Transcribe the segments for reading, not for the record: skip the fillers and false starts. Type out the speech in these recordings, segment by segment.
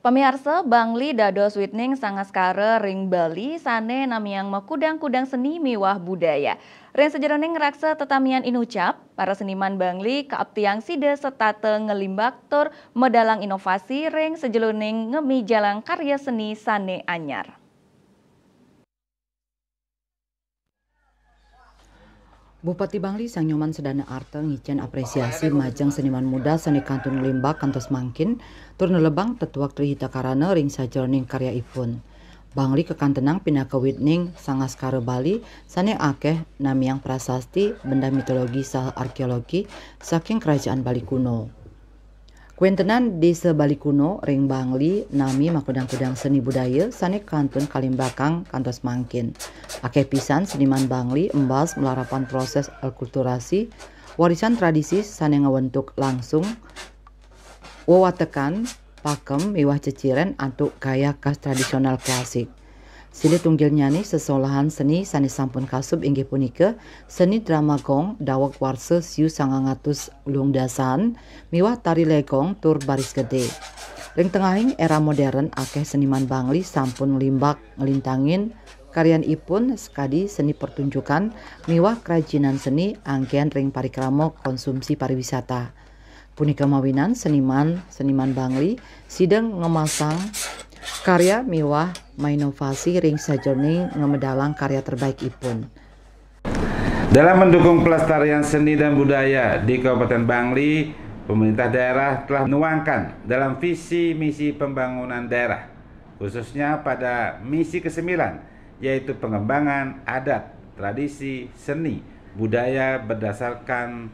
Pemirsa, Bangli dados witning sangaskara ring Bali sane namiang makudang-kudang seni miwah budaya. Ring sejeroning raksa tetamian inucap, para seniman Bangli kaaptiang sida setate ngelimbak tur medalang inovasi ring sejeroning ngemijalang karya seni sane anyar. Bupati Bangli Sang Nyoman Sedana Arte ngicen apresiasi majang seniman muda seni kantun ngelimbak kantos mangkin tur nelebang tetuak trihita karana ring sajroning karya ipun. Bangli kekantenang pinaka witning sangaskara Bali sane akeh namiang prasasti benda mitologi saha arkeologi saking kerajaan Bali kuno. Kuentenan desa Bali kuno ring Bangli nami makudang-kudang seni budaya sane kantun kalimbakang kantos mangkin. Akeh pisan seniman Bangli embas melarapan proses akulturasi warisan tradisi sane ngawentuk langsung wewatekan pakem miwah ceciren antuk gaya khas tradisional klasik. Sili tunggil nyani sesolahan seni sane sampun kasub inggih punika seni drama gong dawak warsa siu 900 ulung dasan miwah tari legong tur baris gede. Ring tengahing era modern akeh seniman Bangli sampun ngelimbak ngelintangin karyan ipun sekadi seni pertunjukan miwah kerajinan seni angken ring parikrama konsumsi pariwisata. Punika mawinan seniman Bangli sidang ngemasang karya miwah mainovasi ring sajroning ngemedalang karya terbaik ipun. Dalam mendukung pelestarian seni dan budaya di Kabupaten Bangli, pemerintah daerah telah menuangkan dalam visi misi pembangunan daerah, khususnya pada misi ke-9, yaitu pengembangan adat, tradisi, seni, budaya berdasarkan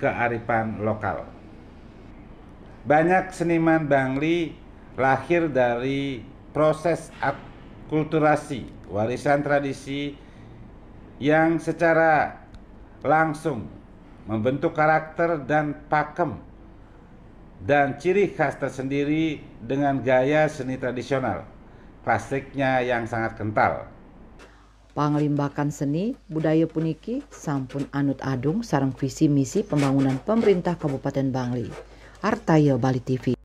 kearifan lokal. Banyak seniman Bangli lahir dari proses akulturasi warisan tradisi yang secara langsung membentuk karakter dan pakem dan ciri khas tersendiri dengan gaya seni tradisional klasiknya yang sangat kental. Panglimbakan seni budaya puniki sampun anut adung sareng visi misi pembangunan pemerintah Kabupaten Bangli. Artaya Bali TV.